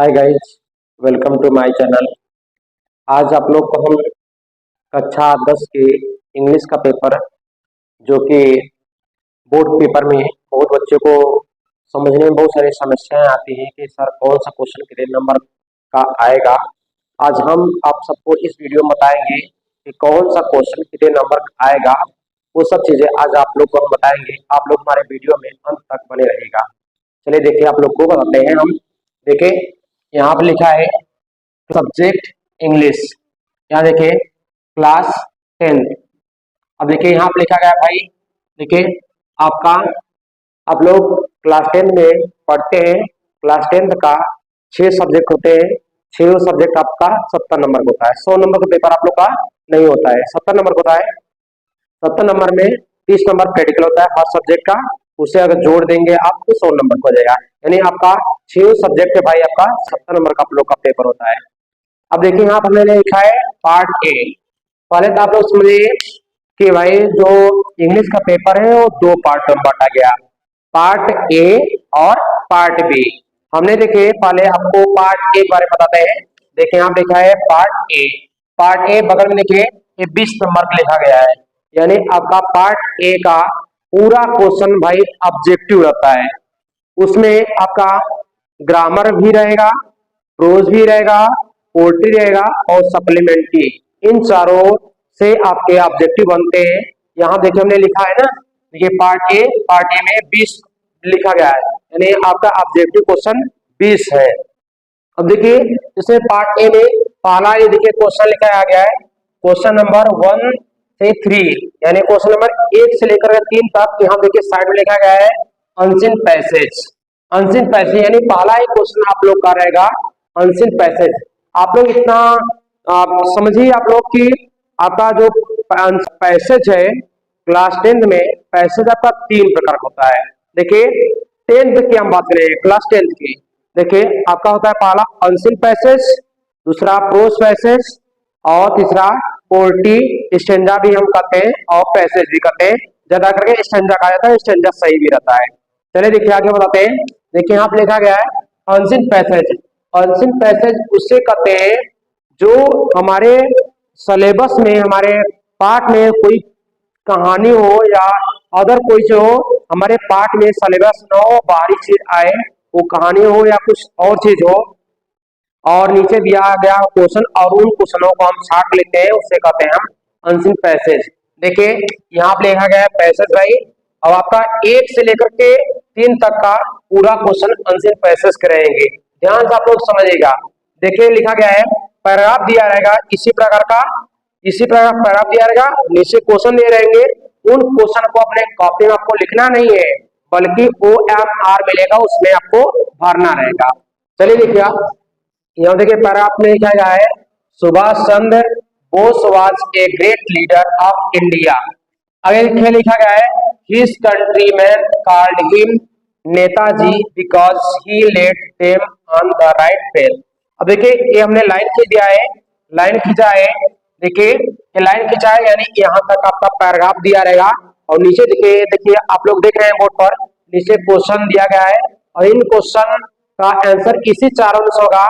Hi guys, welcome to my channel. आज आप लोग को हम कक्षा 10 के इंग्लिश का पेपर जो कि बोर्ड पेपर में बहुत बच्चों को समझने में बहुत सारी समस्याएं आती हैं कि सर कौन सा क्वेश्चन कितने नंबर का आएगा। आज हम आप सबको इस वीडियो में बताएंगे कि कौन सा क्वेश्चन कितने नंबर का आएगा। वो सब चीजें आज आप लोग को हम बताएंगे। आप लोग हमारे वीडियो में अंत तक बने रहेगा। चलिए देखिए, आप लोग को बताते हैं हम। देखिए यहाँ पर लिखा है सब्जेक्ट इंग्लिश। यहाँ देखिए क्लास 10th। अब देखिए यहाँ पर लिखा गया भाई, देखिए आपका आप लोग क्लास 10 में पढ़ते हैं। क्लास 10th का 6 सब्जेक्ट होते हैं। 6 सब्जेक्ट आपका 70 नंबर का होता है। 100 नंबर का पेपर आप लोग का नहीं होता है, 70 नंबर का होता है। 70 नंबर में 30 नंबर प्रैक्टिकल होता है हर सब्जेक्ट का। उसे अगर जोड़ देंगे आप तो 100 नंबर हो जाएगा। यानी आपका 6 सब्जेक्ट है भाई, आपका 70 नंबर का आप लोग का पेपर होता है। अब देखिए यहाँ पर मैंने लिखा है पार्ट ए। पहले तो आप लोग समझिए कि भाई जो इंग्लिश का पेपर है वो 2 पार्ट में बांटा गया, पार्ट ए और पार्ट बी। हमने देखिए पहले आपको पार्ट ए के बारे में बताते हैं। देखिए यहाँ पे लिखा है पार्ट ए। पार्ट ए बगल में देखिए ये 20 नंबर का लिखा गया है। यानी आपका पार्ट ए का पूरा क्वेश्चन भाई ऑब्जेक्टिव रहता है। उसमें आपका ग्रामर भी रहेगा, प्रोज भी रहेगा, पोएट्री रहेगा और सप्लीमेंट्री। इन चारों से आपके ऑब्जेक्टिव बनते हैं। यहाँ देखिए हमने लिखा है ना, ये पार्ट ए में 20 लिखा गया है, यानी आपका ऑब्जेक्टिव क्वेश्चन 20 है। अब देखिए इसमें पार्ट ए में पहला ये देखिए क्वेश्चन लिखा गया है, क्वेश्चन नंबर 1 से 3, यानी क्वेश्चन नंबर 1 से लेकर 3 तक। यहाँ देखिए साइड में लिखा गया है अनसीन पैसेज। अनसीन पैसेज यानी पहला ही क्वेश्चन आप लोग का रहेगा अनसीन पैसेज। आप लोग इतना समझिए आप लोग की आपका जो पैसेज है क्लास 10th में, पैसेज आपका 3 प्रकार का होता है। देखिए 10th की हम बात करें, क्लास 10th की। देखिए आपका होता है पहला अनसीन पैसेज, दूसरा प्रोज पैसेज और तीसरा पोएट्री स्टैंजा भी हम कहते हैं और पैसेज भी कहते हैं। ज्यादा करके स्टैंजा कहा जाता है, स्टैंजा सही भी रहता है। चलिए देखिए आगे बताते हैं। देखिए यहाँ पे लिखा गया है अनसीन पैसेज। अनसीन पैसेज उससे कहते हैं जो हमारे सिलेबस में, हमारे पाठ में कोई कहानी हो या अदर कोई जो हमारे पाठ में सिलेबस न हो, बाहरी चीज आए, वो कहानी हो या कुछ और चीज हो और नीचे दिया गया क्वेश्चन और उन क्वेश्चनों को हम छाट लेते हैं, उससे कहते हैं हम अनसीन पैसेज। देखिए यहाँ पे लिखा गया है पैसेज भाई। अब आपका 1 से लेकर के 3 तक का पूरा क्वेश्चन अनसीन पैसेज के रहेंगे। ध्यान से आप लोग समझिएगा। देखिए लिखा गया है पैराग्राफ दिया रहेगा इसी प्रकार का, इसी प्रकार पैराग्राफ दिया रहेगा, नीचे क्वेश्चन दिए रहेंगे। उन क्वेश्चन को अपने कॉपी में आपको लिखना नहीं है, बल्कि OMR मिलेगा, उसमें आपको भरना रहेगा। चलिए देखिए यहाँ देखिए पैराग्राफ में लिखा गया है Subhash Chandra Bose was a great leader of India. आगे लिखा गया है his countryman called him Netaji because he led them on the right path. अब देखिए ये हमने लाइन खींच दिया है, लाइन खींचा है। देखिए ये लाइन खींचा है, यानी यहाँ तक आपका पैराग्राफ दिया रहेगा और नीचे देखिए, देखिए आप लोग देख रहे हैं बोर्ड पर नीचे क्वेश्चन दिया गया है और इन क्वेश्चन का आंसर इसी चारों में होगा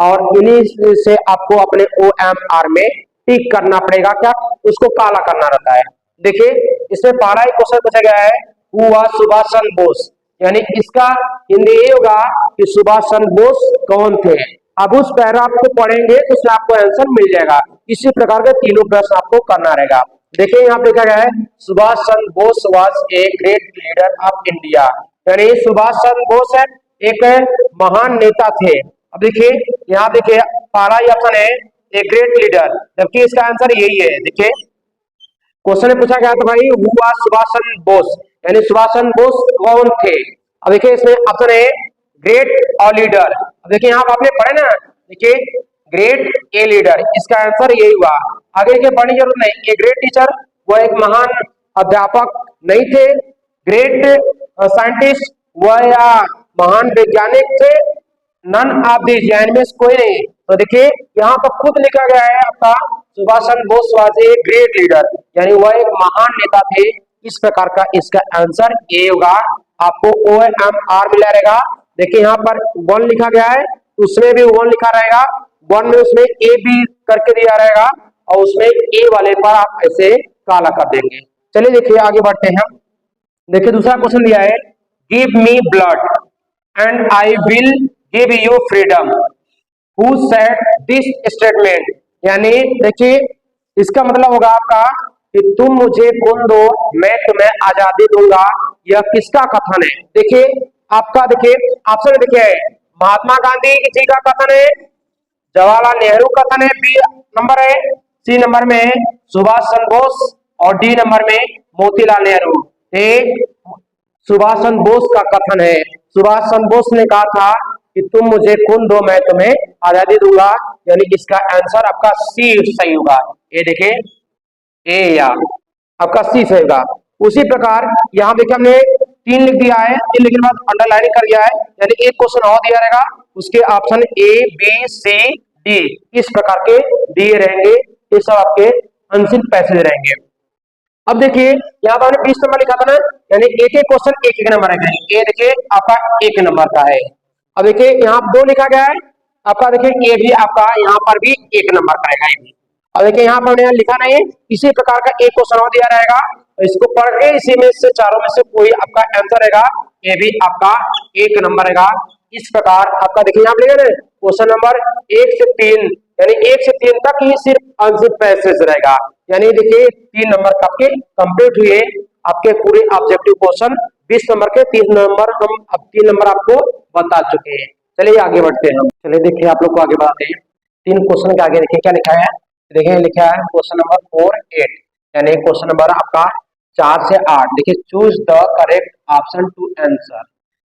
और इन्हीं से आपको अपने OMR में टिक करना पड़ेगा। क्या उसको काला करना रहता है। देखिए इसमें पहला ही क्वेश्चन पूछा गया है हु वाज सुभाष चंद्र बोस, यानी इसका हिंदी ये होगा कि सुभाष चंद्र बोस कौन थे। अब उस पैराग्राफ को पढ़ेंगे तो उसमें आपको आंसर मिल जाएगा। इसी प्रकार के तीनों प्रश्न आपको करना रहेगा। देखिए यहाँ देखा गया है Subhash Chandra Bose was a great leader of India, यानी सुभाष चंद्र बोस एक महान नेता थे। अब देखिए यहाँ देखिए पहला ही ऑप्शन है ए ग्रेट लीडर, जबकि इसका आंसर यही है। देखिए क्वेश्चन में पूछा गया था भाई हु वाज सुभाष चंद्र बोस, यानी सुभाष चंद्र बोस कौन थे। अब देखिए इसमें ऑप्शन है ग्रेट और लीडर। अब देखिए यहाँ आपने पढ़े ना, देखिए ग्रेट ए लीडर, इसका आंसर यही हुआ। आगे के पढ़ने की जरूरत नहीं। ए ग्रेट टीचर वो एक महान अध्यापक नहीं थे, ग्रेट साइंटिस्ट वह या महान वैज्ञानिक थे, नन ऑफ दिस, यानी में कोई नहीं। तो देखिए यहाँ पर खुद लिखा गया है आपका Subhash Chandra Bose was a great leader, यानी वह एक महान नेता थे। इस प्रकार का इसका आंसर ये होगा। आपको OMR मिला रहेगा। देखिए यहाँ पर 1 लिखा गया है, तो उसमें भी 1 लिखा रहेगा, 1 में उसमें ए बी करके दिया रहेगा और उसमें ए वाले पर आप ऐसे काला कर देंगे। चलिए देखिए आगे बढ़ते हैं। देखिए दूसरा क्वेश्चन दिया है, give me blood and I will give you freedom, who said this statement. यानी देखिए इसका मतलब होगा आपका कि तुम मुझे खून दो मैं तुम्हें आजादी दूंगा, यह किसका कथन है। देखिए आपका देखिए ऑप्शन देखिए महात्मा गांधी जी का कथन है, जवाहरलाल नेहरू का कथन है बी नंबर है, सी नंबर में सुभाष चंद्र बोस और डी नंबर में मोतीलाल नेहरू। सुभाष चंद्र बोस का कथन है, सुभाष चंद्र बोस ने कहा था कि तुम मुझे खून दो मैं तुम्हें आजादी दूंगा, यानी इसका आंसर आपका सी सही होगा। ये देखिए ए या आपका सी सही होगा। उसी प्रकार यहाँ देखिए हमने 3 लिख दिया है, 3 लिखने के बाद अंडरलाइनिंग कर दिया है, यानी एक क्वेश्चन और दिया रहेगा, उसके option A B C D इस प्रकार के दिए रहेंगे, ये सब आपके अनसिन पैसेज रहेंगे। अब देखिए यहाँ पर हमने 20 नंबर लिखा था ना, यानी एक एक क्वेश्चन एक एक नंबर है, ये देखिए आपका 1 नंबर का है। अब देखिए यहाँ 2 लिखा गया है आपका, देखिए ये भी आपका यहाँ पर भी 1 नंबर का है। अब देखिए यहाँ पर लिखा नहीं है, इसी प्रकार का एक क्वेश्चन और दिया रहेगा, इसको पढ़ के इसी में से चारों में से कोई आपका आंसर रहेगा, ये भी आपका 1 नंबर रहेगा। इस प्रकार आपका देखिए यहाँ पर क्वेश्चन नंबर 1 से 3 यानी 1 से 3 तक ही सिर्फ आंसर पैसेज रहेगा, यानी देखिए 3 नंबर आपके कंप्लीट हुए आपके पूरे ऑब्जेक्टिव क्वेश्चन। 20 नंबर के 3 नंबर हम अब 3 नंबर आपको बता चुके हैं। चलिए आगे बढ़ते हैं हम। चलिए देखिए आप लोग को आगे बढ़ाते हैं। 3 क्वेश्चन के आगे देखिए क्या लिखा है, देखिए लिखा है क्वेश्चन नंबर 4 8 यानी क्वेश्चन नंबर आपका 4 से 8। देखिए choose the correct option to answer,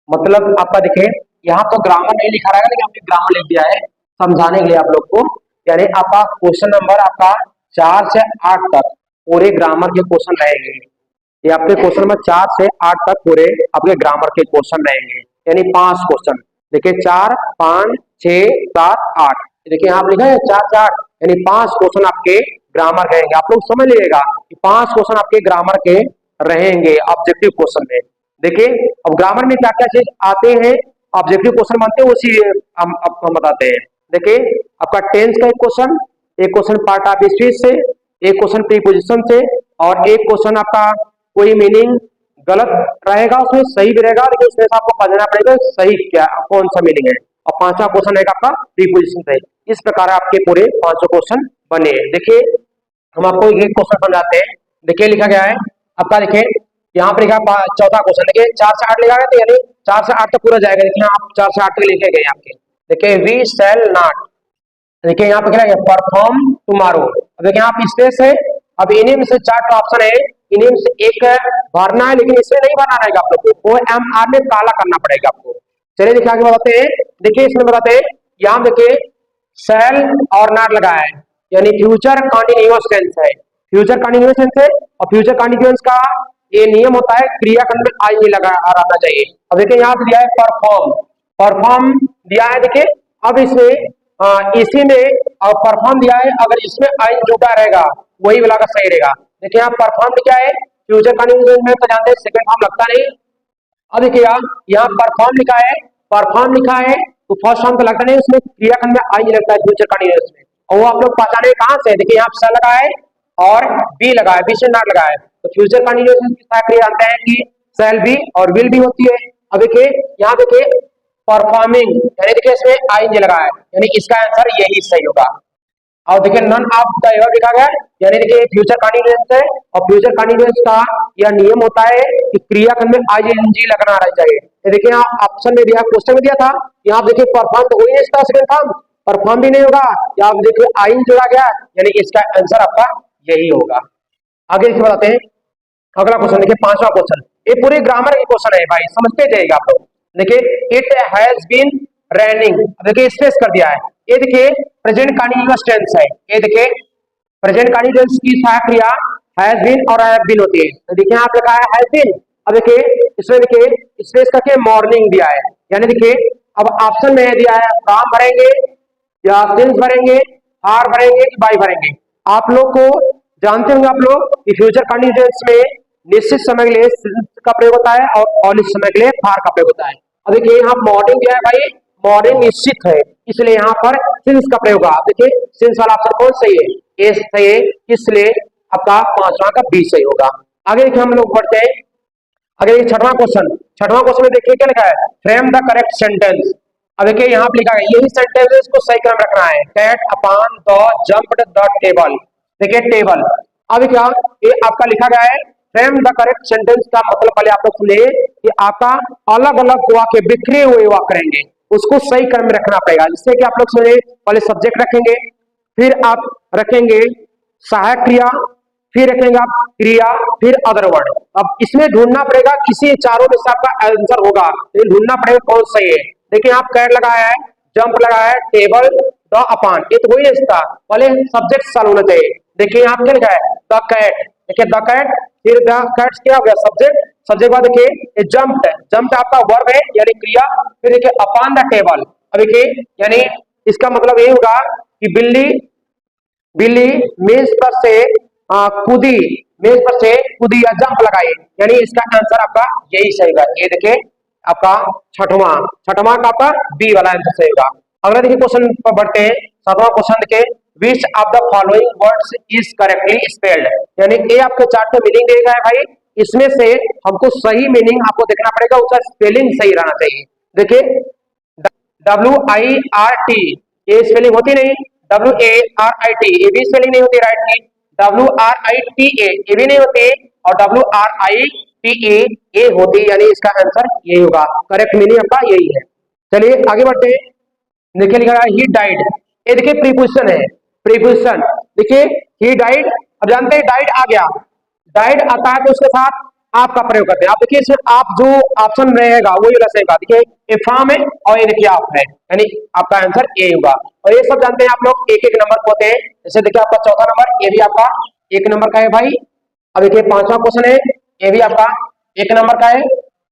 मतलब आपका देखिए यहाँ तो ग्रामर नहीं लिखा रहेगा, लेकिन आपने ग्रामर लिख दिया है समझाने के लिए आप लोग को। यानी आपका क्वेश्चन नंबर आपका 4 से 8 तक पूरे ग्रामर के क्वेश्चन रहेंगे। ये आपके क्वेश्चन नंबर 4 से 8 तक पूरे आपके ग्रामर के क्वेश्चन रहेंगे, यानी 5 क्वेश्चन। देखिए 4 5 6 7 8, देखिए यहाँ लिखा है 4 से 8 यानी 5 क्वेश्चन आपके ग्रामर रहेंगे। आप लोग समझ लीजिएगा कि 5 क्वेश्चन आपके ग्रामर के रहेंगे ऑब्जेक्टिव क्वेश्चन में। देखिए अब ग्रामर में क्या क्या चीज आते हैं, ऑब्जेक्टिव क्वेश्चन बनते हैं, उसी हम आपको बताते हैं। देखिए आपका टेंस का एक क्वेश्चन पार्ट ऑफ स्पीच से, एक क्वेश्चन प्रीपोजिशन से, और एक क्वेश्चन आपका कोई मीनिंग गलत रहेगा उसमें सही भी रहेगा, लेकिन उसमें से आपको समझना पड़ेगा सही क्या कौन सा मीनिंग है, और 5वां क्वेश्चन रहेगा आपका प्रीपोजिशन से। इस प्रकार आपके पूरे 500 क्वेश्चन बने। देखिए हम आपको एक क्वेश्चन समझाते हैं। देखिए लिखा गया है आपका, देखिए यहाँ पर लिखा 4था क्वेश्चन, देखिए 4 से 8 लिखा गया, यानी 4 से 8 तक पूरा जाएगा। देखिए आप 4 से 8 तक लिखे गए आपके। देखिए वी शैल नॉट, देखिए यहाँ पे क्या है परफॉर्म टुमारो। देखिए यहाँ पे स्पेस है, अब इन्हीं में से 4 ऑप्शन है, इन्हीं में से एक भरना है, लेकिन इसमें नहीं भरना रहेगा आप लोग को, OMR में काला करना पड़ेगा आपको। चलिए देखिए आगे बताते हैं। देखिए इसमें बताते हैं, यहाँ देखिए शैल और नॉट लगा है, यानी फ्यूचर कंटिन्यूअस टेंस है, फ्यूचर कंटिन्यूअस टेंस है, और फ्यूचर कंटिन्यूअस का ये नियम होता है क्रियाखंड में आई लगा रहना चाहिए। अब देखिए यहाँ पे दिया है परफॉर्म, परफॉर्म दिया है, देखिए अब इसमें इसी में और परफॉर्म दिया है, अगर इसमें आई जुड़ा रहेगा वही वाला का सही रहेगा। देखिए यहाँ परफॉर्म क्या है, फ्यूचर कंटिन्यूअस में तो जानते हैं सेकंड फॉर्म लगता नहीं। अब देखिए यहाँ परफॉर्म लिखा है, परफॉर्म लिखा है तो फर्स्ट फॉर्म तो लगता नहीं, उसमें क्रियाखंड में आई लगता है फ्यूचर कंटिन्यूअस में, और वो आप लोग पहचाने कहां से, देखिए यहाँ स लगा है और बी लगा है, बी से नॉट लगा है, तो फ्यूचर कंटिन्यूअस में जानते हैं कि शैल बी और विल भी होती है। अब देखिए यहाँ देखिए परफॉर्मिंग, यानी देखिए इसमें आई लगा है, यानी इसका आंसर यही सही होगा। और देखिए नन ऑफ द एबव लिखा गया, यानी देखिए फ्यूचर कंटिन्यूअस है, और फ्यूचर कंटिन्यूअस का यह नियम होता है कि क्रियाखंड में आईएनजी लगना रहना चाहिए। ये देखिए यहाँ ऑप्शन में दिया, क्वेश्चन में दिया था, यहाँ देखिए परफॉर्म तो हो ही नहीं सकता, सेकंड फॉर्म परफॉर्म भी नहीं होगा, या आप देखिए आई जोड़ा गया, यानी इसका आंसर आपका यही होगा। आगे देखिए बताते हैं अगला क्वेश्चन। देखिए 5वां क्वेश्चन, ये पूरे ग्रामर के क्वेश्चन है भाई, समझते जाइएगा आप लोग। देखिए इट हैज बीन रेनिंग, देखिए स्पेस कर दिया है, ये देखिए प्रेजेंट कंटीन्यूअस टेंस है, ये देखिए प्रेजेंट कंटीन्यूअस की सहायक क्रिया हैज बीन और हैव बीन होती है। तो देखिए यहाँ पे लिखा है हैज बीन, अब देखिए इसमें देखिए स्पेस करके मॉर्निंग दिया है, यानी देखिए अब ऑप्शन में दिया है फ्रॉम भरेंगे या सिंस भरेंगे, आर भरेंगे कि बाई भरेंगे। आप लोग को जानते होंगे आप लोग कि फ्यूचर कंटीन्यूअस में निश्चित समय के लिए सिंस का प्रयोग होता है और अनिश्चित समय के लिए फार का प्रयोग होता है। अब देखिए यहाँ मॉर्निंग दिया है भाई, मॉर्निंग निश्चित है, इसलिए यहाँ पर सिंस का प्रयोग होगा। देखिए सिंस वाला ऑप्शन कौन सही है, ए सही है, इसलिए आपका पांचवा का बी सही होगा। आगे देखिए हम लोग बढ़ते हैं। अगर ये छठवां क्वेश्चन में देखिए क्या लिखा है, फ्रेम द करेक्ट सेंटेंस। अब देखिए यहाँ पे लिखा है, यही सेंटेंस है, इसको सही क्रम रखना है। Cat upon the jumped the table. देखिए टेबल, अब क्या ये आपका लिखा गया है फ्रेम द करेक्ट सेंटेंस का मतलब पहले आप लोग सुनिए कि आपका अलग अलग वाक्य, बिखरे हुए वाक्य रहेंगे, उसको सही क्रम में रखना पड़ेगा। जिससे कि आप लोग सुनिए, पहले सब्जेक्ट रखेंगे, फिर आप रखेंगे सहायक क्रिया, फिर रखेंगे आप क्रिया, फिर अदर वर्ड। अब इसमें ढूंढना पड़ेगा किसी चारों में से आपका आंसर होगा, लेकिन ढूंढना पड़ेगा कौन सही है। देखिए आप कैट लगाया है, जंप लगाया है, टेबल, द अपान, ये तो वही रिश्ता, पहले सब्जेक्ट सॉल्व होना चाहिए। देखिए यहाँ क्या लिखा है, द कैट। देखिए द कैट, फिर द कैट्स क्या हो गया सब्जेक्ट, सब्जेक्ट बाद देखिए जंप्ड, जंप्ड आपका वर्ब है यानी क्रिया, फिर देखिए अपान द टेबल। अब देखिए यानी इसका मतलब ये होगा कि बिल्ली, बिल्ली मेज पर से कूदी, मेज पर से कूदी या जंप लगाई, यानी इसका आंसर आपका यही सही होगा। ये देखिए आपका छठवां छठवां का आपका बी वाला आंसर सही होगा। अगला देखिए क्वेश्चन पर बढ़ते हैं। सातवां क्वेश्चन देखिए, which of the following words is correctly spelled, यानी ये आपके चार्ट में मीनिंग देगा है भाई, इसमें से हमको सही मीनिंग आपको देखना पड़ेगा, उसका स्पेलिंग सही रहना चाहिए। देखिए WIRT, ये स्पेलिंग होती नहीं, WARIT ये भी स्पेलिंग नहीं होती राइट की, WRITA ये भी नहीं होती, और WRITE ये होती, यानी इसका आंसर यही होगा, करेक्ट मीनिंग आपका यही है। चलिए आगे बढ़ते हैं। देखिए लिखा है ही डाइड, ये देखिए प्रीपोजिशन है, प्रीपोजिशन देखिए ही डाइड। अब जानते हैं डाइड आ गया, डाइड आता है तो उसके साथ आपका प्रयोग करते हैं। आप देखिए इसमें आप जो ऑप्शन रहेगा वही वाला सही होगा। देखिए ए फार्म है और ये देखिए आप है, यानी आपका आंसर ए होगा। और ये सब जानते हैं आप लोग, एक एक नंबर होते हैं। जैसे देखिए आपका चौथा नंबर, ये भी आपका एक नंबर का है भाई। अब देखिए पांचवा क्वेश्चन है, ये भी आपका एक नंबर का है।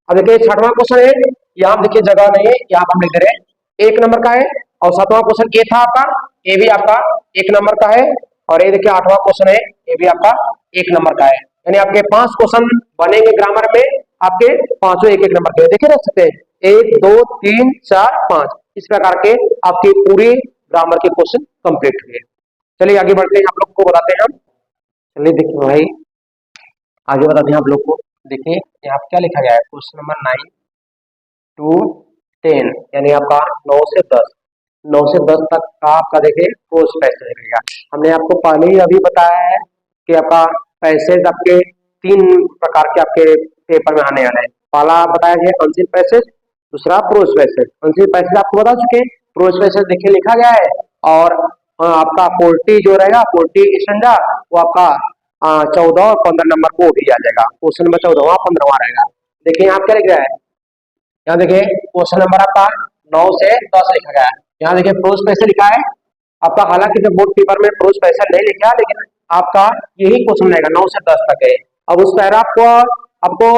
अब देखिए छठवां क्वेश्चन है, यहाँ देखिए जगह नहीं है, यहाँ पर हम लिख दे रहे हैं एक नंबर का है। और सातवां क्वेश्चन ये था आपका, ये भी आपका एक नंबर का है। और ये देखिए आठवां क्वेश्चन है, ये भी आपका एक नंबर का है। यानी आपके 5 क्वेश्चन बनेंगे ग्रामर में, आपके पांचों एक एक नंबर के। देखिए रख सकते हैं 1 2 3 4 5, इस प्रकार के आपके पूरे ग्रामर के क्वेश्चन कंप्लीट हुए। चलिए आगे बढ़ते हैं, आप लोग को बताते हैं हम। चलिए देखिए भाई आगे बताते हैं आप लोग को। देखिए यहाँ क्या लिखा गया है, क्वेश्चन नंबर 9 to 10, यानी आपका 9 से 10, 9 से 10 तक का आपका देखिए कोर्स पैसेज रहेगा। हमने आपको पहले ही अभी बताया है कि आपका पैसेज आपके 3 प्रकार के आपके पेपर में आने वाले हैं। पहला बताया गया अनसीन पैसेज, दूसरा प्रोज पैसेज। अनसीन पैसेज आपको बता चुके हैं, प्रोज पैसेज देखिए लिखा गया है। और आपका 40 जो रहेगा 40 स्टैंडर्ड, वो आपका 14 और 15 नंबर को भी आ जाएगा। क्वेश्चन नंबर 14वां 15वां रहेगा। देखिए यहाँ क्या लिख रहा है, यहाँ देखिए क्वेश्चन नंबर आपका 9 से 10 लिखा गया है। यहाँ देखिए प्रोज पैसेज लिखा है आपका, हालांकि जब बोर्ड पेपर में प्रोज पैसेज नहीं लिखा, लेकिन आपका यही क्वेश्चन रहेगा 9 से 10 तक है। अब उस पैराग्राफ को आपको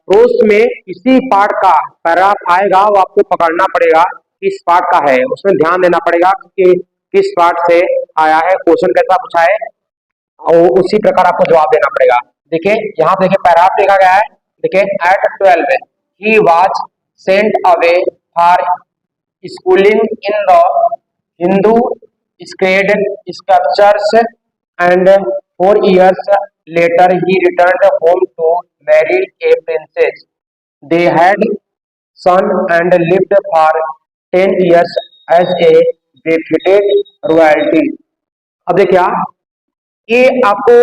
प्रोज में किसी पार्ट का पैराग्राफ आएगा, वो आपको पकड़ना पड़ेगा किस पार्ट का है, उसमें ध्यान देना पड़ेगा कि किस पार्ट से आया है, क्वेश्चन कैसा पूछा है, और उसी प्रकार आपको जवाब देना पड़ेगा। देखिए यहाँ देखिए पैराग्राफ लिखा गया है। देखिए eight 12 he was sent away for schooling in the Hindu sacred scriptures, and 4 years later he returned home to marry a princess. They had son and lived for 10 years as a befitted royalty. अब देखिए ये आपको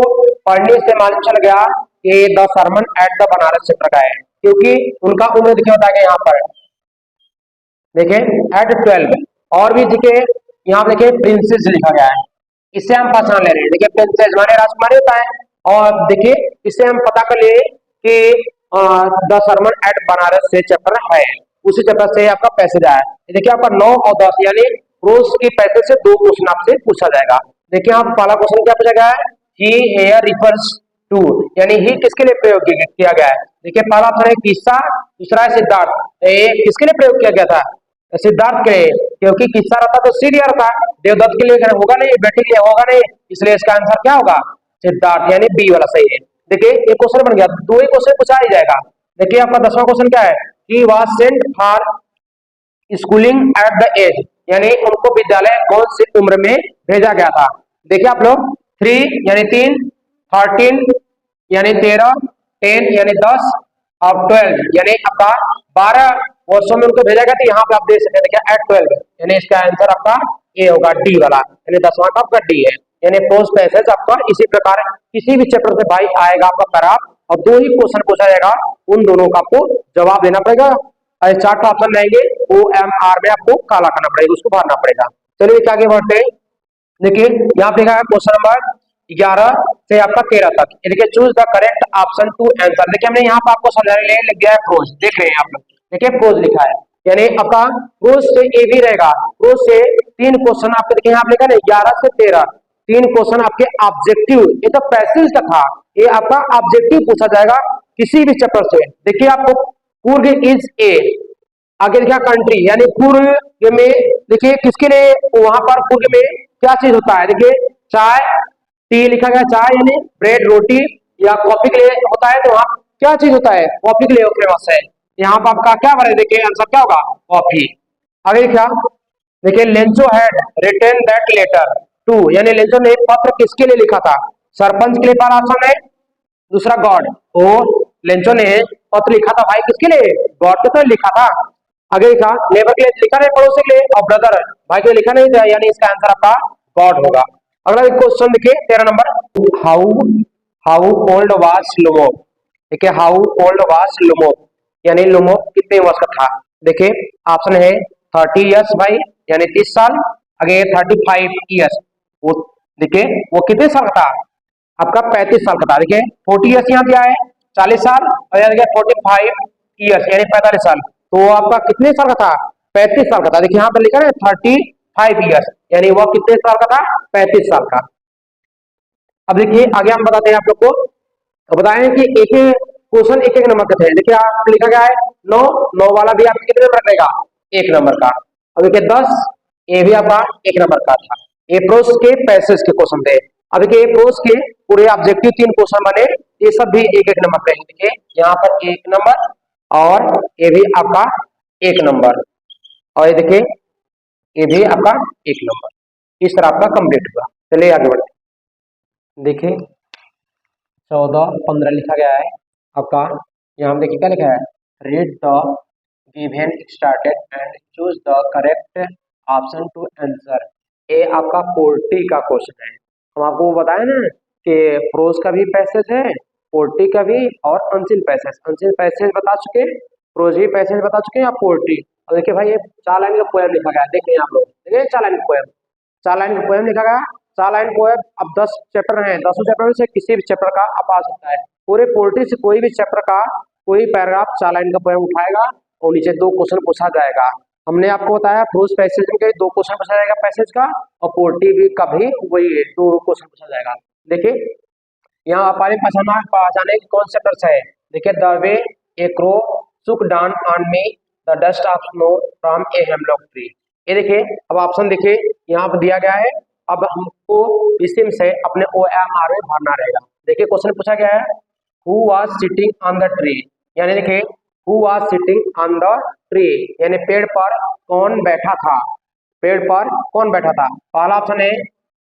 पढ़ने से मालूम चल गया कि the sermon at the Benares chapter का है, क्योंकि उनका उम्र देखिए होता है यहाँ पर देखिए एट 12, और भी देखिए यहाँ देखिए प्रिंसेस लिखा गया है, इससे हम पहचान ले रहे हैं। देखिए प्रिंसेस माने राजकुमारी होता है, और देखिए इससे हम पता कर लिए कि द सरमन एट बनारस से चैप्टर है, उसी चैप्टर से आपका पैसेज आया है। देखिए आपका 9 और 10 यानी रोज की पैसेज से 2 क्वेश्चन आपसे पूछा जाएगा। देखिए आप पहला क्वेश्चन क्या पूछा गया है, ही हेयर रिफर्स टू, यानी ही किसके लिए प्रयोग किया गया है। देखिए पहला ऑप्शन है किस्सा, दूसरा है सिद्धार्थ। ये किसके लिए प्रयोग किया गया था, सिद्धार्थ के लिए, क्योंकि किस्सा रहता तो सी दिया रहता, देवदत्त के लिए होगा नहीं, बेटे के लिए होगा नहीं, इसलिए इसका आंसर क्या होगा सिद्धार्थ, यानी बी वाला सही है। देखिए एक क्वेश्चन बन गया, 2 ही क्वेश्चन पूछा ही जाएगा। देखिए आपका 10वां क्वेश्चन क्या है, he was sent for schooling at the age, यानी उनको विद्यालय कौन सी उम्र में भेजा गया था। देखिए आप लोग 3 यानी 3, 13 यानी 13, 10 यानी 10 और 12 यानी आपका 12 वर्षों में उनको भेजा गया। तो यहाँ पे आप देख सकते हैं देखिए एट 12 यानी इसका आंसर आपका ए होगा, डी वाला, यानी 10वां का आपका डी है। यानी प्रोज पैसेज आपका इसी प्रकार किसी भी चैप्टर से भाई आएगा आपका पैराग्राफ और 2 ही क्वेश्चन पूछा जाएगा, उन दोनों का आपको जवाब देना पड़ेगा। 4 का ऑप्शन रहेंगे, ओ एम आर में आपको काला करना पड़ेगा, उसको भरना पड़ेगा। चलिए क्या आगे बढ़ते हैं। देखिए यहाँ पे लिखा है क्वेश्चन नंबर 11 से आपका 13 तक। देखिए choose the correct option to answer. देखिए हमने यहाँ पर आपको समझाने के लिए लिख दिया है प्रोज, देख रहे हैं आप लोग, देखिए प्रोज लिखा है, यानी आपका प्रोज से ए भी रहेगा। प्रोज से 3 क्वेश्चन आपके देखिए यहाँ लिखा है 11 से 13, 3 क्वेश्चन आपके ऑब्जेक्टिव, ये तो पैसेज का था, ये आपका ऑब्जेक्टिव पूछा जाएगा किसी भी चैप्टर से। देखिए आपको कुर्ग इज ए, आगे लिखा कंट्री, यानी कुर्ग में देखिए किसके लिए वहां पर कुर्ग में क्या चीज होता है। देखिए चाय, टी लिखा गया, चाय यानी ब्रेड रोटी या कॉफी के लिए होता है, तो वहां क्या चीज होता है, कॉफी के लिए फेमस है। यहाँ पर आपका क्या भरे, देखिए आंसर क्या होगा, कॉफी। आगे क्या, देखिए Lencho had written that letter to, यानी लेंचो ने पत्र किसके लिए लिखा था, सरपंच के लिए पहला ऑप्शन है, दूसरा गॉड, और लेंचो ने पत्र लिखा था भाई किसके लिए, गॉड के तो लिखा था। आगे लिखा नेबर के लिए लिखा नहीं, पड़ोसी के लिए, और ब्रदर भाई के लिए लिखा नहीं था, यानी इसका आंसर आपका गॉड होगा। अगला क्वेश्चन देखिए 13 number, how how old was Lumok. देखिए हाउ ओल्ड वाज लुमोक, यानी लुमोक कितने वर्ष का था। देखिए ऑप्शन है 30 इयर्स भाई, यानी 30 साल। आगे 35 इयर्स, वो देखिए वो कितने साल का था, आपका 35 साल का था। देखिए 40 इयर्स यहाँ दिया है 40 साल, और यहाँ देखिए 45 इयर्स यानी 45 साल, तो आपका कितने साल का था, 35 साल का था। देखिए यहाँ पर लिखा है 35 इयर्स, यानी वह कितने साल का था, 35 साल का। अब देखिए आगे हम बताते हैं आप लोग को, तो बताएं कि एक क्वेश्चन एक एक नंबर के थे। देखिए आप लिखा गया है 9, 9 वाला भी आपके कितने नंबर रहेगा, 1 नंबर का। अब देखिए 10, ये भी आपका 1 नंबर का था। ये प्रोस के पैसेज के क्वेश्चन थे। अब देखिए प्रोस के पूरे ऑब्जेक्टिव 3 क्वेश्चन बने, ये सब भी एक एक नंबर पे। देखिए यहाँ पर 1 नंबर, और ये भी आपका 1 नंबर, और ये देखिए ये भी आपका 1 नंबर। इस तरह आपका कंप्लीट हुआ। चलिए आगे बढ़ते हैं। देखिए 14, 15 लिखा गया है आपका, यहाँ देखिए क्या लिखा है, read the given started and choose the correct option to answer. ये आपका पोर्ट्री का क्वेश्चन है। हम आपको बताया ना कि प्रोज का भी पैसेज है, पोर्ट्री का भी, और अनसीन पैसेज। अनसीन पैसेज बता चुके, प्रोज भी पैसेज बता चुके हैं, आप पोर्ट्री। और देखिए भाई ये 4 लाइन का पोएम लिखा गया है, देखिए आप लोग, देखिए 4 लाइन का पोएम, 4 लाइन का पोएम लिखा गया, 4 लाइन पोएम। अब 10 चैप्टर हैं, 10 चैप्टर में से किसी भी चैप्टर का आप आ सकता है, पूरे पोर्ट्री से कोई भी चैप्टर का कोई पैराग्राफ 4 लाइन का पोएम उठाएगा और नीचे 2 क्वेश्चन पूछा जाएगा। हमने आपको बताया प्रोज पैसेज में 2 क्वेश्चन पूछा जाएगा पैसेज का, और पोर्ट्री भी का भी वही 2 क्वेश्चन पूछा जाएगा। देखिए यहाँ हमारे पहचाने की कौन से चैप्टर है। देखिए the way A crow took down on me the dust of snow from a hemlock tree. ये देखिए अब ऑप्शन देखिए यहाँ पर दिया गया है, अब हमको इसी से अपने OMR में भरना रहेगा। देखिए क्वेश्चन पूछा गया है, who was sitting on the tree, यानी देखिए who was sitting on the tree, यानी पेड़ पर कौन बैठा था, पेड़ पर कौन बैठा था। पहला ऑप्शन है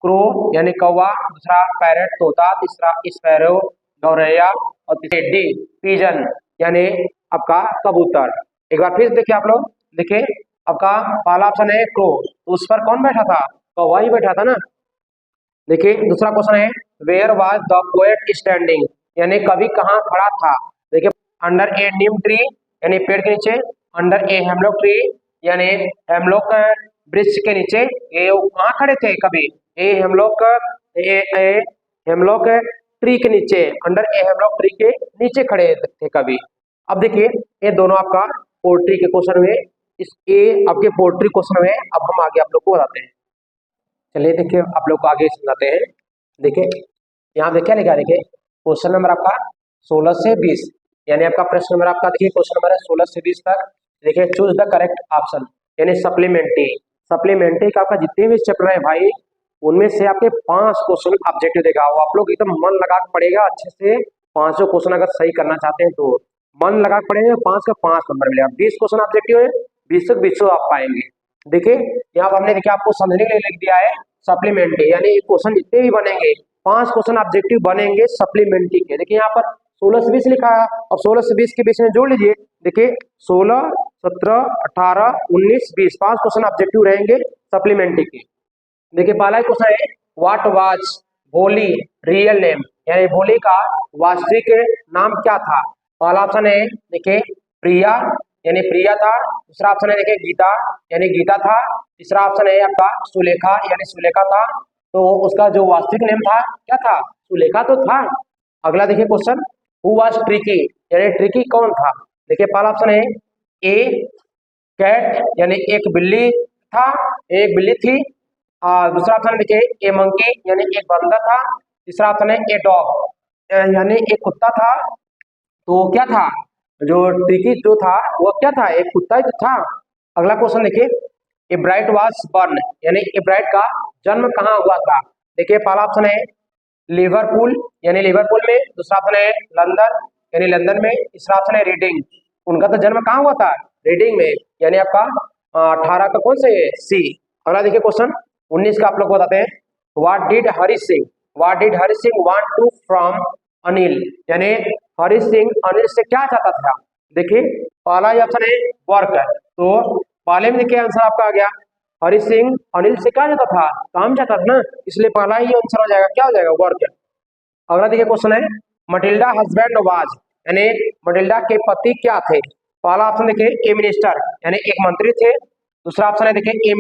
क्रो यानी कौवा, दूसरा पैरट तोता, तीसरा स्पैरो गौरैया, और तीसरे डी पिजन यानी आपका कबूतर। एक बार फिर देखिए आप लोग, देखिए आपका पहला ऑप्शन है क्रो, तो उस पर कौन बैठा था, कौवा ही बैठा था ना। देखिए दूसरा क्वेश्चन है where was the poet standing, यानी कवि कहाँ खड़ा था। देखिए अंडर ए नीम ट्री यानी पेड़ के नीचे, अंडर ए हेमलॉक ट्री यानी हेमलॉक वृक्ष के नीचे। ये कहाँ खड़े थे कवि, ए हेमलॉक हेमलॉक ट्री के नीचे, अंडर ए हेमलॉक ट्री के नीचे खड़े थे कवि। अब देखिए ये दोनों आपका पोर्ट्री के क्वेश्चन में, इस ए आपके पोर्ट्री क्वेश्चन में। अब हम आगे आप लोग को बताते हैं। चलिए देखिए आप लोग को आगे समझाते हैं। देखिए यहाँ देखिए लिखा, देखिए क्वेश्चन नंबर आपका 16 से 20, यानी आपका प्रश्न नंबर आपका देखिए क्वेश्चन नंबर है 16 से 20 तक। देखिए चूज द करेक्ट ऑप्शन, यानी सप्लीमेंट्री। सप्लीमेंट्री का आपका जितने भी चैप्टर है भाई, उनमें से आपके 5 क्वेश्चन ऑब्जेक्टिव देगा, वो आप लोग एकदम मन लगा के पड़ेगा अच्छे से। 5 क्वेश्चन अगर सही करना चाहते हैं तो मन लगा के पड़ेगा, 5 का 5 नंबर मिलेगा। 20 क्वेश्चन ऑब्जेक्टिव है, बीसों बीसों आप पाएंगे। देखिए यहाँ पर हमने देखिए आपको समझने के लिए लिख दिया है सप्लीमेंट्री, यानी क्वेश्चन जितने भी बनेंगे 5 क्वेश्चन ऑब्जेक्टिव बनेंगे सप्लीमेंट्री के। देखिए यहाँ पर 16 से 20 लिखा है, और 16 से 20 के बीच में जोड़ लीजिए। देखिए 16, 17, 18, 19, 20 5 क्वेश्चन ऑब्जेक्टिव रहेंगे सप्लीमेंट्री के। देखिए पहला क्वेश्चन है व्हाट वाज भोली रियल नेम, यानी भोली का वास्तविक नाम क्या था। पहला ऑप्शन है देखिए प्रिया, यानी प्रिया था। दूसरा ऑप्शन है देखिए गीता, यानी गीता था। तीसरा ऑप्शन है आपका सुलेखा, यानी सुलेखा था। तो उसका जो वास्तविक नेम था क्या था, सुलेखा तो था। अगला देखिए क्वेश्चन हु वाज ट्रिकी, यानी ट्रिकी कौन था। देखिए पहला ऑप्शन है ए कैट, यानी एक बिल्ली था, एक बिल्ली थी। दूसरा ऑप्शन देखिए ए मंकी, यानी एक बंदर था। तीसरा ऑप्शन है ए डॉग, यानी एक कुत्ता था। तो क्या था जो ट्रिकी जो था वो क्या था, एक कुत्ता ही तो था। अगला क्वेश्चन देखिए ए ब्राइट वाज बर्न, यानी ए ब्राइट का जन्म कहाँ हुआ था। देखिए पहला ऑप्शन है लिवरपूल, यानी लिवरपूल में। दूसरा ऑप्शन है लंदन, यानी लंदन में। तीसरा ऑप्शन है रीडिंग, उनका तो जन्म कहाँ हुआ था, रीडिंग में, यानी आपका 18 का कौन से सी। अगला देखिए क्वेश्चन 19 का आप लोग बताते हैं what did Hari Singh want to from Anil, यानी हरी सिंह अनिल से क्या चाहता था। देखिए पहला ही ऑप्शन है वर्क, तो पहले में देखिए आंसर आपका आ गया हरी सिंह अनिल से क्या चाहता था, काम चाहता था ना, इसलिए पहला ही आंसर हो जाएगा, क्या हो जाएगा, वर्क। अगला देखिए क्वेश्चन है मटिल्डा हस्बैंड वाज, यानी मटिल्डा के पति क्या थे। पहला ऑप्शन देखिए ए मिनिस्टर, यानी एक मंत्री थे। दूसरा ऑप्शन है देखिए ए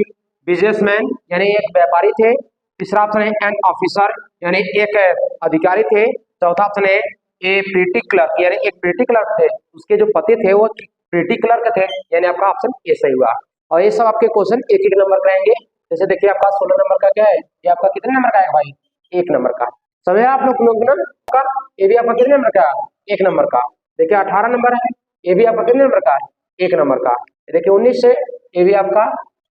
बिजनेसमैन, यानी एक व्यापारी थे। तीसरा ऑप्शन है एन ऑफिसर, यानी एक अधिकारी थे। चौथा ऑप्शन है ए प्रीटी क्लर्क, यानी एक प्रीटी क्लर्क थे, उसके जो पति थे वो प्रीटी क्लर्क थे, यानी आपका ऑप्शन ए सही हुआ। और ये सब आपके क्वेश्चन एक एक नंबर का रहेंगे। जैसे देखिए आपका 16 नंबर का क्या है, ये आपका कितने नंबर का है भाई, 1 नंबर का। समझे आप लोग ना, आपका ये भी आपका कितने नंबर का है, 1 नंबर का। देखिए 18 नंबर है, ये भी आपका कितने नंबर का है, 1 नंबर का। देखिए 19 से ये भी आपका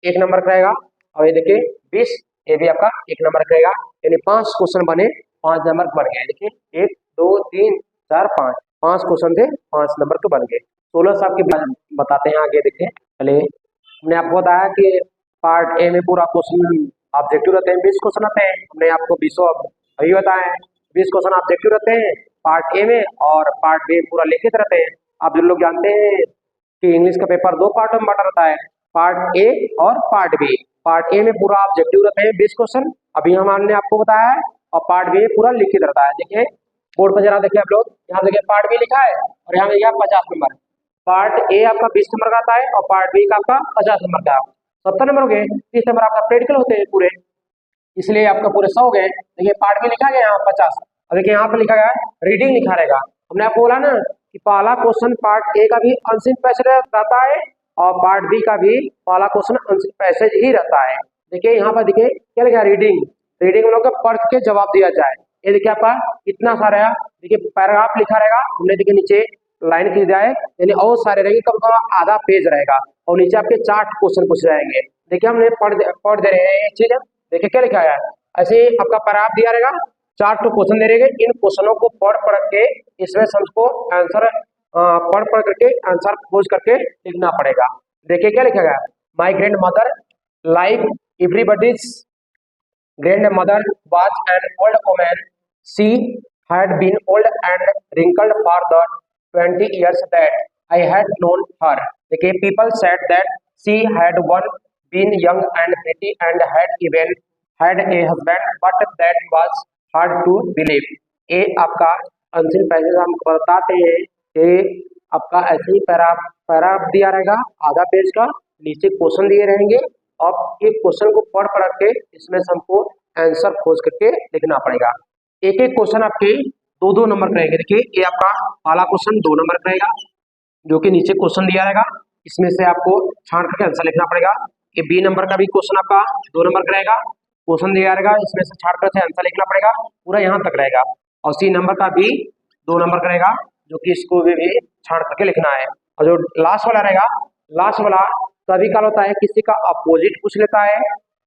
1 नंबर का रहेगा। और ये देखिए 20 ये भी आपका 1 नंबर का रहेगा, यानी 5 क्वेश्चन बने, 5 नंबर बन गए। देखिए 1 2 3 4 5 क्वेश्चन थे, 5 नंबर के बन गए। 16 से आपके बताते हैं आगे। देखिए पहले हमने आपको बताया कि पार्ट ए में पूरा क्वेश्चन ऑब्जेक्टिव रहते हैं, 20 क्वेश्चन आते हैं। हमने आपको 20 अभी बताया है, 20 क्वेश्चन ऑब्जेक्टिव रहते हैं पार्ट ए में, और पार्ट बी पूरा लिखित रहते हैं। आप जो लोग जानते हैं कि इंग्लिश का पेपर 2 पार्ट में बांटा रहता है, पार्ट ए और पार्ट बी। पार्ट ए में पूरा ऑब्जेक्टिव रहते हैं 20 क्वेश्चन, अभी हमने आपको बताया है, और पार्ट बी में पूरा लिखित रहता है। देखिए बोर्ड पर जरा देखिए आप लोग, यहाँ देखिए पार्ट बी लिखा है और यहाँ देखिए 50 नंबर। पार्ट ए आपका 20 नंबर का आता है और पार्ट बी का आपका 50 नंबर का। 70 नंबर हो गए, 30 नंबर आपका प्रैक्टिकल होते हैं पूरे, इसलिए आपका पूरे 100 हो गए। देखिए पार्ट बी लिखा गया यहाँ 50, और देखिए यहाँ पर लिखा गया रीडिंग लिखा रहेगा। हमने आपको बोला ना कि पहला क्वेश्चन पार्ट ए का भी अनसीन पैसेज रहता है, और पार्ट बी का भी पहला क्वेश्चन अनसीन पैसेज ही रहता है। देखिए यहाँ पर देखिए क्या लिखा है, रीडिंग। रीडिंग हम लोग को पढ़ के जवाब दिया जाए। ये देखिए आपका इतना सारा है, देखिए पैराग्राफ लिखा रहेगा, हमने देखिए नीचे लाइन खींच जाए, यानी और सारे रहेंगे, कम से कम आधा पेज रहेगा, और नीचे आपके 4 क्वेश्चन पूछ जाएंगे। देखिए हमने पढ़ दे रहे हैं ये चीज, देखिए क्या लिखा है, ऐसे ही आपका पैराग्राफ दिया रहेगा, 4 क्वेश्चन दे रहेंगे, इन क्वेश्चनों को पढ़ के इसमें हमको आंसर पढ़ करके आंसर खोज करके लिखना पड़ेगा। देखिए क्या लिखा गया, my grand mother like everybody's grandmother was an old woman. She had been old and wrinkled for the 20 years that I had known her. Okay, people said that she had once been young and pretty and had even had a husband, but that was hard to believe. ये आपका अंतिम passage हम बताते हैं कि आपका ऐसे ही paragraph दिया रहेगा आधा पेज का, नीचे क्वेश्चन दिए रहेंगे, अब एक क्वेश्चन को पढ़ के इसमें हमको आंसर खोज करके लिखना पड़ेगा। एक एक क्वेश्चन आपके 2-2 नंबर का रहेंगे। देखिए ये आपका पहला क्वेश्चन 2 नंबर का रहेगा, जो कि नीचे क्वेश्चन दिया रहेगा, इसमें से आपको छांट करके आंसर लिखना पड़ेगा। ये बी नंबर का भी क्वेश्चन आपका 2 नंबर का रहेगा, क्वेश्चन दिया रहेगा, इसमें से छांट करके आंसर लिखना पड़ेगा, पूरा यहाँ तक रहेगा। और सी नंबर का भी 2 नंबर का रहेगा, जो कि इसको भी छांट करके लिखना है। और जो लास्ट वाला रहेगा, लास्ट वाला कभी काल होता है किसी का अपोजिट पूछ लेता है,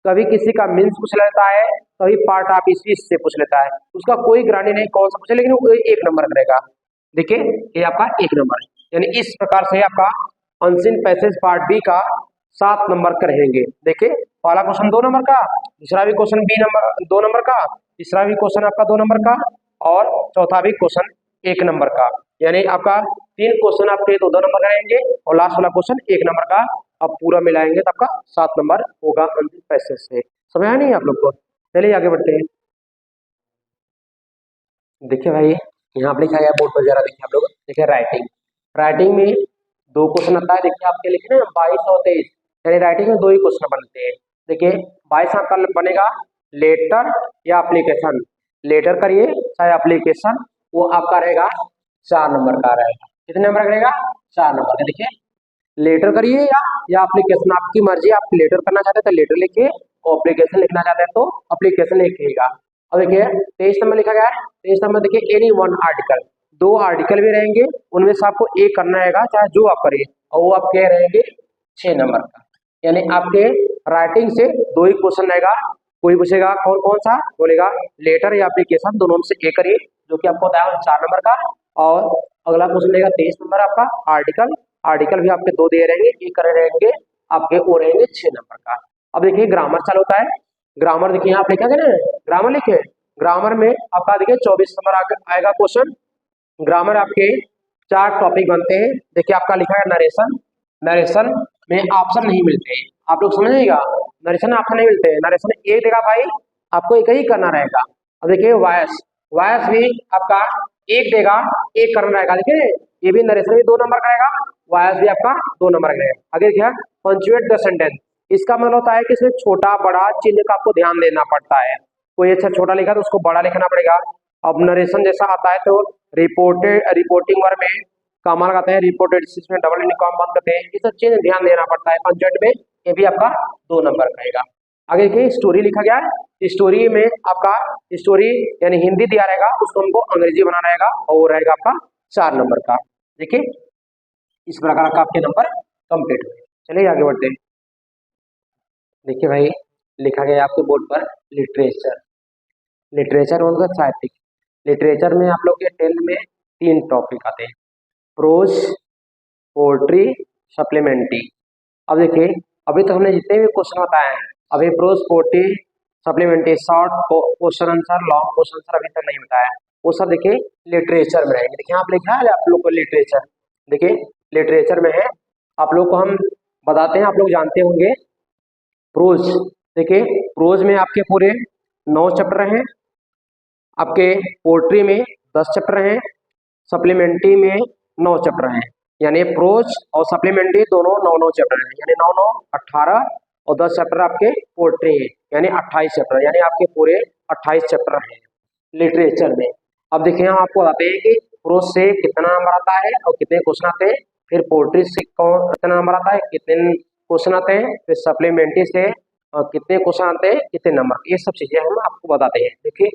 कभी किसी का मीन्स पूछ लेता है, कभी पार्ट ऑफ स्पीच से पूछ लेता है, उसका कोई गारंटी नहीं कौन सा पूछे, लेकिन वो 1 नंबर का रहेगा। देखिए ये आपका 1 नंबर, यानी इस प्रकार से आपका अनसीन पैसेज पार्ट बी का 7 नंबर का रहेंगे। देखिए पहला क्वेश्चन 2 नंबर का, दूसरा भी क्वेश्चन बी नंबर 2 नंबर का, तीसरा भी क्वेश्चन आपका 2 नंबर का और चौथा भी क्वेश्चन 1 नंबर का। यानी आपका 3 क्वेश्चन आपके 2-2 नंबर का रहेंगे और लास्ट वाला क्वेश्चन 1 नंबर का। अब पूरा मिलाएंगे तो आपका 7 नंबर होगा अनसीन पैसेज से। समझ आया नहीं आप लोग को? चलिए आगे बढ़ते हैं। देखिए भाई यहाँ पे लिखा गया बोर्ड पर, जरा देखिए आप लोग। देखिए राइटिंग, राइटिंग में 2 क्वेश्चन आता है। देखिए आपके लिखे ना 22 और 23, यानी राइटिंग में 2 ही क्वेश्चन बनते हैं। देखिए 22 आपका बनेगा लेटर या एप्लीकेशन। लेटर करिए चाहे एप्लीकेशन, वो आपका रहेगा 4 नंबर का रहेगा। कितने नंबर का रहेगा? 4 नंबर का। देखिए लेटर करिए या एप्लीकेशन, आपकी मर्जी। आप लेटर करना चाहते हैं तो लेटर लिखिए और एप्लीकेशन लिखना चाहते हैं तो एप्लीकेशन लिखिएगा। अब देखिए 23 नंबर लिखा गया है। 23 नंबर देखिए एनी वन आर्टिकल, 2 आर्टिकल भी रहेंगे, उनमें से आपको एक करना रहेगा चाहे जो आप करिए, और वो आपके रहेंगे 6 नंबर का। यानी आपके राइटिंग से 2 ही क्वेश्चन रहेगा। कोई पूछेगा कौन कौन सा, बोलेगा लेटर या एप्लीकेशन, दोनों में से एक करिए, जो कि आपको बताया 4 नंबर का। और अगला क्वेश्चन रहेगा 23 नंबर आपका आर्टिकल। आर्टिकल भी आपके 2 दिए रहेंगे, एक करे रहेंगे आपके, वो रहेंगे 6 नंबर का। अब देखिए ग्रामर चालू होता है। ग्रामर देखिए यहाँ लिखा गया ना, ग्रामर लिखे। ग्रामर में आपका देखिए 24 नंबर आएगा क्वेश्चन। ग्रामर आपके 4 टॉपिक बनते हैं। देखिए आपका लिखा है नरेशन। नरेशन में ऑप्शन नहीं मिलते, आप लोग समझिएगा। नरेशन ऑप्शन नहीं मिलते, नरेशन एक देगा भाई, आपको एक ही करना रहेगा। अब देखिए वॉयस, वॉयस भी आपका एक देगा, एक करना रहेगा। देखिए ये भी नरेशन भी 2 नंबर का रहेगा, वॉयस भी आपका 2 नंबर का रहेगा। आगे देखिए पंचुएट द सेंटेंस, इसका मतलब होता है कि इसमें छोटा बड़ा चिन्ह का आपको ध्यान देना पड़ता है। कोई अच्छा छोटा लिखा तो उसको बड़ा लिखना पड़ेगा। अब नरेशन जैसा आता है तो रिपोर्टिंग वर्ड में कॉमा लगाते हैं, रिपोर्टेड इसमें डबल कॉमा बंद करते हैं। ये सब चीज ध्यान देना पड़ता है पंचुएट में। ये भी आपका 2 नंबर का रहेगा। आगे देखिए स्टोरी लिखा गया है। स्टोरी में आपका स्टोरी यानी हिंदी दिया रहेगा, उसको हमको अंग्रेजी बनाना रहेगा और वो रहेगा आपका 4 नंबर का। देखिए इस प्रकार का आपके नंबर कंप्लीट हुए। चलिए आगे बढ़ते हैं। देखिए भाई लिखा गया आपके बोर्ड पर लिटरेचर। लिटरेचर मतलब साहित्यिक। लिटरेचर में आप लोग के 10th में 3 टॉपिक आते हैं, प्रोज, पोएट्री, सप्लीमेंट्री। अब देखिए अभी तो हमने जितने भी क्वेश्चन बताए हैं, अभी prose, poetry, supplementary, short question answer, long question answer अभी तक नहीं बताया, वो सब देखिए लिटरेचर में रहेंगे। देखिए आप लिखा है आप लोग को लिटरेचर। देखिए लिटरेचर में है, आप लोग को हम बताते हैं, आप लोग जानते होंगे प्रोज। देखिए प्रोज में आपके पूरे 9 चैप्टर हैं, आपके पोएट्री में 10 चैप्टर हैं, सप्लीमेंट्री में 9 चैप्टर हैं। यानी प्रोज और सप्लीमेंट्री दोनों 9-9 चैप्टर हैं, यानी 9-9 18 और 10 चैप्टर आपके पोएट्री हैं, यानी 28 चैप्टर, यानी आपके पूरे 28 चैप्टर हैं लिटरेचर में। अब देखिए हम आपको बताते हैं कि प्रोज से कितना नंबर आता है और कितने क्वेश्चन आते हैं, फिर पोएट्री से कितना नंबर आता है, कितने क्वेश्चन आते हैं, फिर सप्लीमेंट्री से कितने क्वेश्चन आते हैं, कितने नंबर, ये सब चीजें हम आपको बताते हैं। देखिए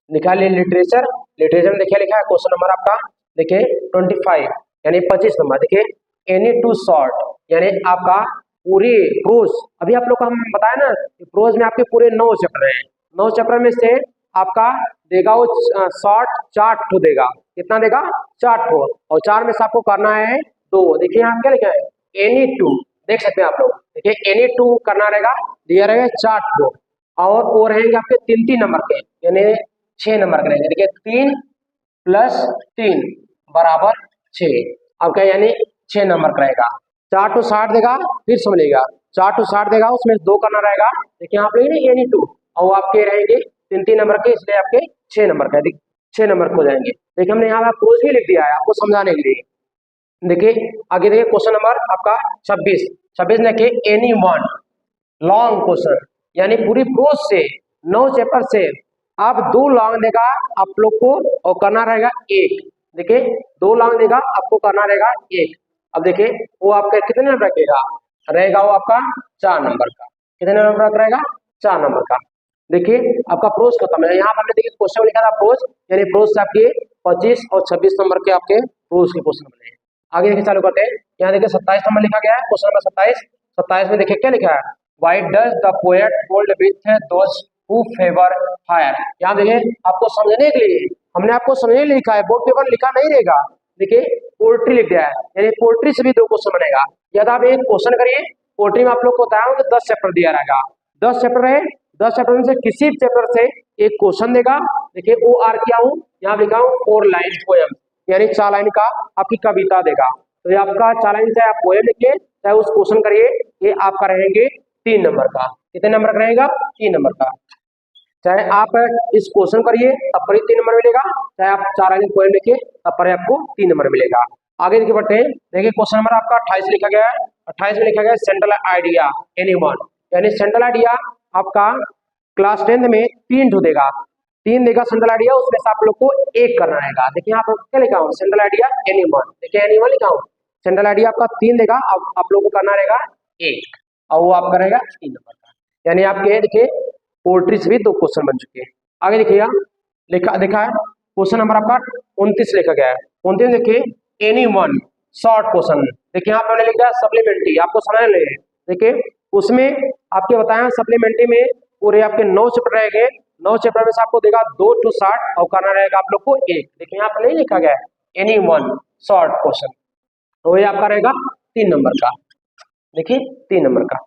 निकालिए लिटरेचर। लिटरेचर में देखिए लिखा है क्वेश्चन नंबर आपका देखिए 25 यानी 25 नंबर। देखिए एनी टू शॉर्ट यानी आपका पूरी प्रोज, अभी आप लोग को हम बताया ना प्रोज में आपके पूरे 9 चैप्टर हैं, 9 चैप्टर में से आपका देगा वो शॉर्ट 4 ठो देगा। कितना देगा? 4 ठो, और 4 में से आपको करना है 2। देखिए यहाँ क्या लिखा है एनी टू, देख सकते हैं आप लोग। देखिए एनी टू करना रहेगा, दिया रहेगा 4 ठो, और वो रहेंगे आपके 3-3 नंबर के, यानी 6 नंबर के रहेंगे। देखिए 3 + 3 बराबर 6, आपका यानी 6 नंबर का रहेगा। 4 टू 60 देगा, फिर समझिएगा 4 टू 60 देगा, उसमें 2 करना रहेगा। देखिए यहाँ पे एनी टू, और आपके रहेंगे 3-3 नंबर के, इसलिए आपके 6 नंबर का, 6 नंबर हो जाएंगे। देखिए हमने यहाँ प्रोज भी लिख दिया है आपको समझाने के लिए। देखिए आगे देखिए क्वेश्चन नंबर आपका 26 देखिए एनी वन लॉन्ग क्वेश्चन, यानी पूरी प्रोज से 9 चैप्टर से आप 2 लॉन्ग देगा आप लोग को, और करना रहेगा 1। देखिए 2 लॉन्ग देगा आपको, करना रहेगा 1। अब देखिए वो आपका कितने नंबर रखेगा, रहेगा वो आपका 4 नंबर का। कितने नंबर का रहेगा? 4 नंबर का। देखिए आपका प्रोज खत्म है। यहाँ पर हमने देखिए क्वेश्चन लिखा था प्रोज, यानी प्रोज से आपके 25 और 26 नंबर के आपके प्रोज के क्वेश्चन बने। आगे देखिए चालू करते हैं। यहाँ देखिए 27 नंबर लिखा गया है, क्वेश्चन नंबर 27 में देखिए क्या लिखा है, why does the poet hold with those who favour fire. यहाँ देखिए आपको समझने के लिए, हमने आपको समझने लिखा है, बोर्ड पेपर लिखा नहीं रहेगा, देखिए पोल्ट्री लिख दिया है, यानी पोल्ट्री से भी 2 क्वेश्चन बनेगा। यदि आप एक क्वेश्चन करिए, पोल्ट्री में आप लोग को बताया तो 10 चैप्टर दिया रहेगा, 10 चैप्टर है, 10 चैप्टर में से किसी चैप्टर से एक क्वेश्चन देगा। देखिए OR किया हूँ, यहाँ लिखा हूँ 4 लाइन पोएम, यानी 4 लाइन का आपकी कविता देगा। तो ये आपका 4 लाइन चाहे आप पोएम लिखिए चाहे उस क्वेश्चन करिए, ये आपका रहेंगे 3 नंबर का। कितने नंबर का रहेगा? 3 नंबर का। चाहे आप इस क्वेश्चन करिए तब पर ही 3 नंबर मिलेगा, चाहे आप 4 लाइन पोएम लिखिए तब पर आपको 3 नंबर मिलेगा। आगे देखिए बढ़ते हैं। देखिए क्वेश्चन नंबर आपका 28 लिखा गया है। 28 में लिखा गया है सेंट्रल आइडिया एनीवन, यानी सेंट्रल आइडिया आपका क्लास 10th में 3 ठो देगा, 3 देगा सेंट्रल आइडिया, उसमें से आप लोग को एक करना रहेगा। देखिए यहाँ पर क्या लिखा हूँ, सेंट्रल आइडिया एनीवन, देखिए एनीवन लिखा हूँ, सेंट्रल आइडिया आपका 3 देगा, अब आप लोग को करना रहेगा एक, और वो आपका रहेगा 3 नंबर का। यानी आपके देखिए पोल्ट्री से भी 2 क्वेश्चन बन चुके हैं। आगे देखिएगा, देखा है क्वेश्चन नंबर आपका 29 लिखा गया है। 29 देखिए एनीवन शॉर्ट क्वेश्चन, देखिए यहाँ पर लिख दिया सप्लीमेंट्री, आपको समझ ले। देखिए उसमें आपके बताया सप्लीमेंट्री में पूरे आपके 9 चैप्टर रहेंगे, 9 चैप्टर में से आपको देगा 2 टू शॉर्ट और करना रहेगा आप लोग को एक। देखिए यहाँ पर नहीं लिखा गया है एनीवन शॉर्ट क्वेश्चन, तो ये आपका रहेगा 3 नंबर का। देखिए 3 नंबर का।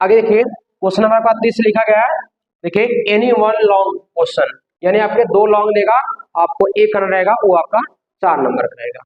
आगे देखिए क्वेश्चन नंबर आपका 30 लिखा गया है। देखिए एनीवन लॉन्ग क्वेश्चन, यानी आपके 2 लॉन्ग देगा, आपको एक करना रहेगा, वो आपका 4 नंबर का रहेगा।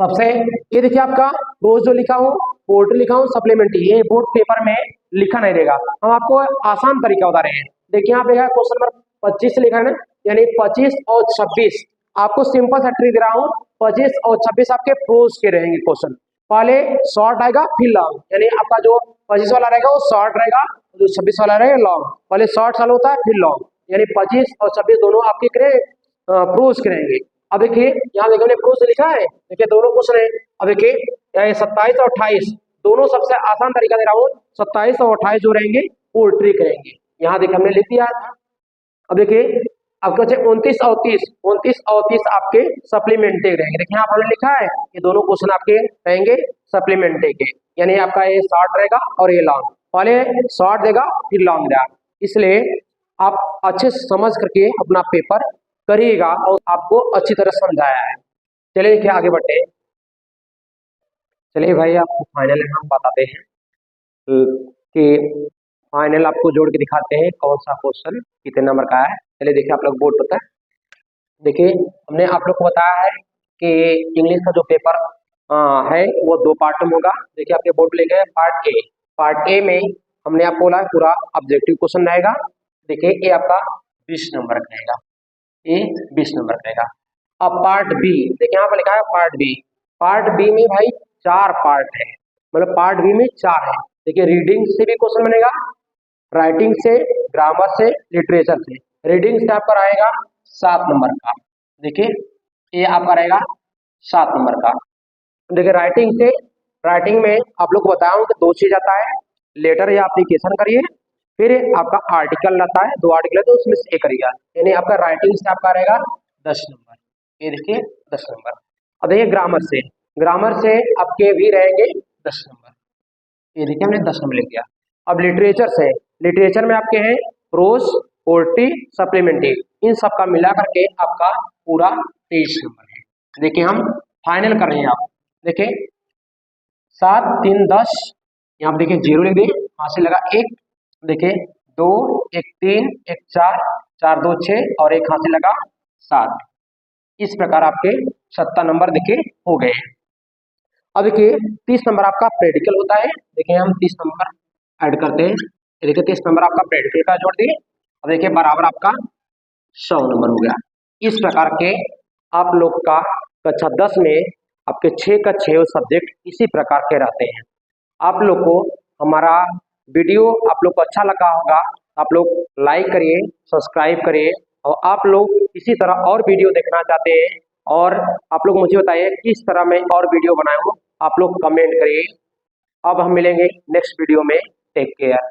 सबसे ये देखिए आपका रोज जो लिखा हूँ, पोर्ट्री लिखा हूँ, सप्लीमेंट्री, ये बोर्ड पेपर में लिखा नहीं रहेगा, हम आपको आसान तरीका बता रहे हैं। देखिए यहाँ पे क्वेश्चन नंबर 25 से लिखा है ना, यानी 25 और 26 आपको सिंपल सा ट्रिक दे रहा हूँ। 25 और 26 आपके प्रोज के रहेंगे क्वेश्चन, पहले शॉर्ट आएगा फिर लॉन्ग, यानी आपका जो 25 वाला रहेगा वो शॉर्ट रहेगा, जो 26 वाला रहेगा लॉन्ग। पहले शॉर्ट चालू होता है फिर लॉन्ग, यानी 25 और 26 दोनों आपके करे प्रोज के रहेंगे। अब देखिए यहाँ देखिए मैंने प्रोज लिखा है, देखिए दोनों क्वेश्चन है। अब देखिए 27 और 28 दोनों सबसे आसान तरीका दे रहा हूँ, 27 और 28 जो रहेंगे पोल्ट्री के रहेंगे, यहाँ देखिए हमने लिख दिया था। अब देखिए आपके बचे 29 और 30, 29 और 30 आपके सप्लीमेंट्री रहेंगे। देखिए यहाँ पर लिखा है ये दोनों क्वेश्चन आपके रहेंगे सप्लीमेंट्री के, यानी आपका ये शॉर्ट रहेगा और ये लॉन्ग, पहले शॉर्ट देगा फिर लॉन्ग देगा, इसलिए आप अच्छे से समझ करके अपना पेपर करिएगा और आपको अच्छी तरह समझाया है। चलिए देखिए आगे बढ़ते हैं। चलिए भाई आपको फाइनल हम बताते हैं कि फाइनल आपको जोड़ के दिखाते हैं कौन सा क्वेश्चन कितने नंबर का है। चलिए देखिए आप लोग बोर्ड पर है, देखिए हमने आप लोग को बताया है कि इंग्लिश का जो पेपर है वो 2 पार्ट में होगा। देखिए आपके बोर्ड पर लिखे हैं पार्ट ए में हमने आपको बोला पूरा ऑब्जेक्टिव क्वेश्चन रहेगा। देखिए ये आपका 20 नंबर का रहेगा, ये 20 नंबर का रहेगा। अब पार्ट बी, देखिए यहाँ पर लिखा है पार्ट बी में भाई 4 पार्ट है, मतलब पार्ट बी में 4 है। देखिए रीडिंग से भी क्वेश्चन बनेगा, राइटिंग से, ग्रामर से, लिटरेचर से। रीडिंग से आपका रहेगा 7 नंबर का, देखिए ये आपका रहेगा 7 नंबर का। देखिए राइटिंग में आप लोग को बताया हूँ कि 2 चीज आता है, लेटर या एप्लीकेशन करिए, फिर आपका आर्टिकल आता है, 2 आर्टिकल है तो उसमें से एक करिएगा, यानी आपका राइटिंग से आपका रहेगा 10 नंबर, ये देखिए 10 नंबर। अब देखिए ग्रामर से आपके भी रहेंगे 10 नंबर, ये देखिए हमने 10 नंबर लिख दिया। अब लिटरेचर में आपके हैं प्रोज, पोएट्री, सप्लीमेंट्री, इन सब का मिला करके आपका पूरा 23 नंबर है। देखिए हम फाइनल कर रहे हैं, आप देखिए 7 3 10, यहाँ पे देखिए 0 लिख दिए, वहां से लगा 1, देखिए 2 1 3 1 4 4 2 6 और एक हाथ से लगा 7। इस प्रकार आपके 70 नंबर देखिए हो गए। अब देखिए 30 नंबर आपका प्रैक्टिकल होता है, देखिए हम 30 नंबर ऐड करते हैं। देखिए 30 नंबर आपका प्रैक्टिकल का जोड़ दिए, अब देखिए बराबर आपका 100 नंबर हो गया। इस प्रकार के आप लोग का कक्षा 10 में आपके 6 का 6 सब्जेक्ट इसी प्रकार के रहते हैं। आप लोग को हमारा वीडियो आप लोग को अच्छा लगा होगा, आप लोग लाइक करिए, सब्सक्राइब करिए, और आप लोग इसी तरह और वीडियो देखना चाहते हैं और आप लोग मुझे बताइए किस तरह मैं और वीडियो बनाऊं, आप लोग कमेंट करिए। अब हम मिलेंगे नेक्स्ट वीडियो में, टेक केयर।